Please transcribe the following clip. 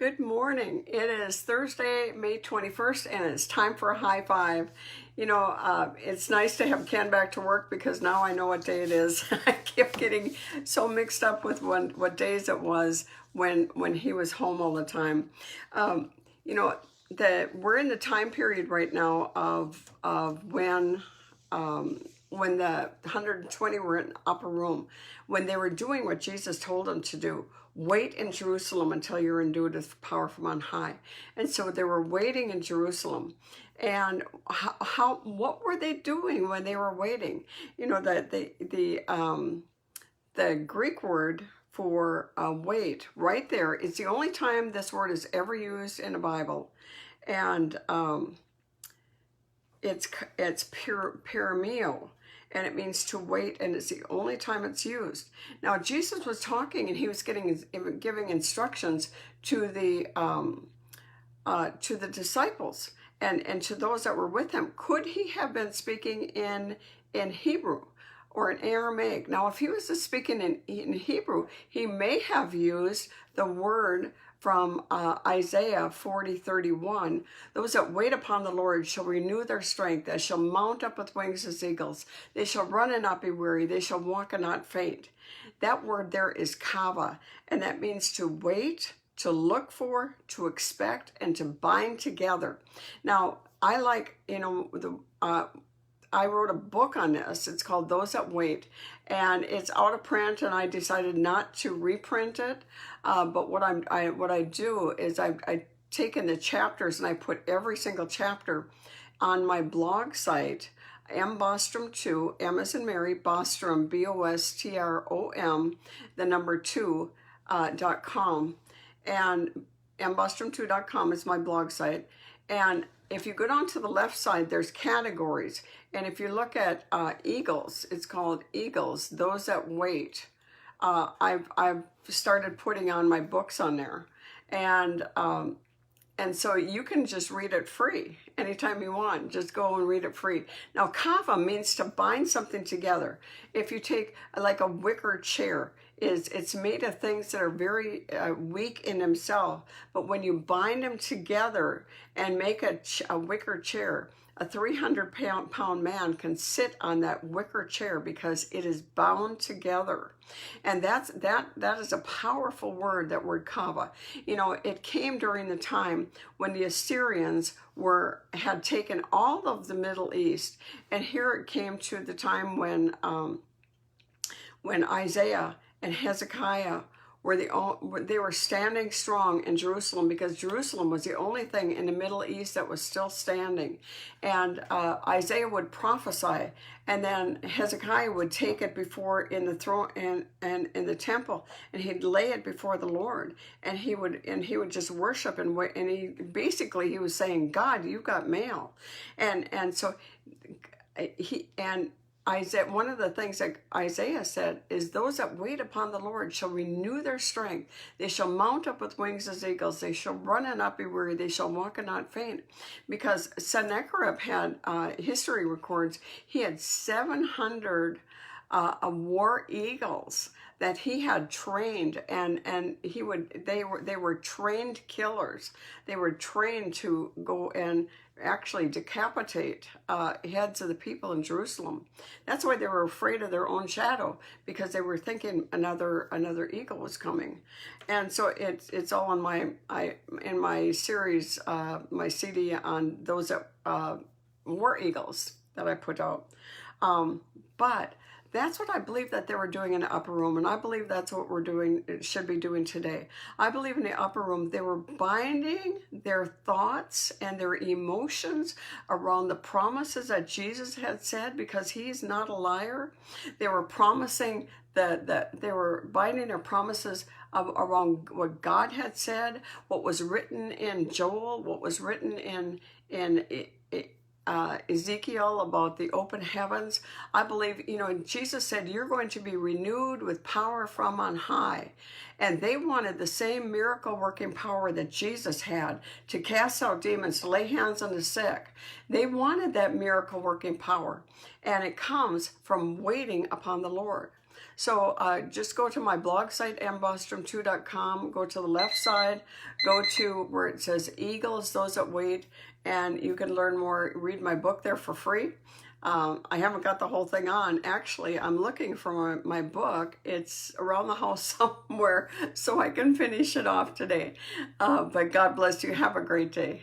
Good morning. It is Thursday, May 21st, and it's time for a high five. It's nice to have Ken back to work because now I know what day it is. I kept getting so mixed up with what days it was when he was home all the time. We're in the time period right now of when the 120 were in the upper room, when they were doing what Jesus told them to do. Wait in Jerusalem until you're endued with power from on high. And so they were waiting in Jerusalem. And what were they doing when they were waiting? The Greek word for wait right there is the only time this word is ever used in the Bible. And it's perimeo, and it means to wait, and it's the only time it's used. Now, Jesus was talking, and he was giving instructions to the disciples and to those that were with him. Could he have been speaking in Hebrew or in Aramaic? Now, if he was speaking in Hebrew, he may have used the word from Isaiah 40:31, those that wait upon the Lord shall renew their strength, they shall mount up with wings as eagles, they shall run and not be weary, they shall walk and not faint. That word there is kava, and that means to wait, to look for, to expect, and to bind together. Now, I wrote a book on this. It's called Those That Wait, and it's out of print, and I decided not to reprint it. But what I do is I've taken the chapters and I put every single chapter on my blog site, mbostrom2, M as in Mary, Bostrom, BOSTROM, the number 2.com, and mbostrom2.com is my blog site. And if you go down to the left side, there's categories. And if you look at eagles, it's called eagles, those that wait. I've started putting on my books on there. And so you can just read it free anytime you want. Just go and read it free. Now, kava means to bind something together. If you take like a wicker chair, it's made of things that are very weak in themselves, but when you bind them together and make a wicker chair, a 300-pound man can sit on that wicker chair because it is bound together. And that is a powerful word, that word kava. It came during the time when the Assyrians had taken all of the Middle East, and here it came to the time when Isaiah and Hezekiah they were standing strong in Jerusalem, because Jerusalem was the only thing in the Middle East that was still standing. And Isaiah would prophesy, and then Hezekiah would take it before in the throne and in the temple, and he'd lay it before the Lord, and he would just worship, and he was saying, God, you got mail. And so Isaiah, one of the things that Isaiah said is, those that wait upon the Lord shall renew their strength. They shall mount up with wings as eagles. They shall run and not be weary. They shall walk and not faint. Because Sennacherib had, history records, he had 700 war eagles that he had trained, and they were trained killers. They were trained to go and actually decapitate heads of the people in Jerusalem. That's why they were afraid of their own shadow, because they were thinking another eagle was coming. And so it's all in my series, my CD on those that war eagles that I put out. But that's what I believe that they were doing in the upper room, and I believe that's what should be doing today. I believe in the upper room they were binding their thoughts and their emotions around the promises that Jesus had said, because he's not a liar. They were promising that they were binding their promises around what God had said, what was written in Joel, what was written in Ezekiel about the open heavens. I believe, Jesus said, you're going to be renewed with power from on high. And they wanted the same miracle working power that Jesus had to cast out demons, to lay hands on the sick. They wanted that miracle working power. And it comes from waiting upon the Lord. So just go to my blog site, ambostrom2.com, go to the left side, go to where it says Eagles, Those That Wait, and you can learn more, read my book there for free. I haven't got the whole thing on. Actually, I'm looking for my book. It's around the house somewhere, so I can finish it off today. But God bless you. Have a great day.